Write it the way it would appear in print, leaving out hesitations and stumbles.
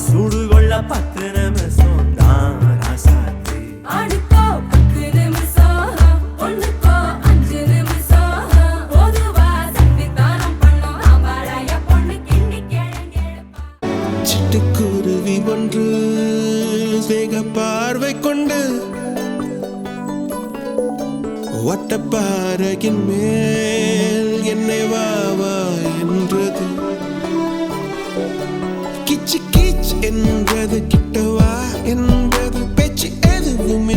சுடுகொள்ள 10 நிமிஷம் தான் ராசாத்தி. அடுக்கோ 10 நிமிஷம், ஒண்ணுக்கோ 5 நிமிஷம். பொதுவா சந்தித்தானம் பண்ணோம் ஆம்பளைய பொண்ணு கிண்டி கேளுங்கேப்பா. சிட்டுக்குருவி ஒன்று வேக பார்வை கொண்டு வட்டப்பாறையின் மேல் என்னை வா வா என்றது. கிச்சு கிச் என்றது, கிட்டவா என்பது பேச்சு எதுவும்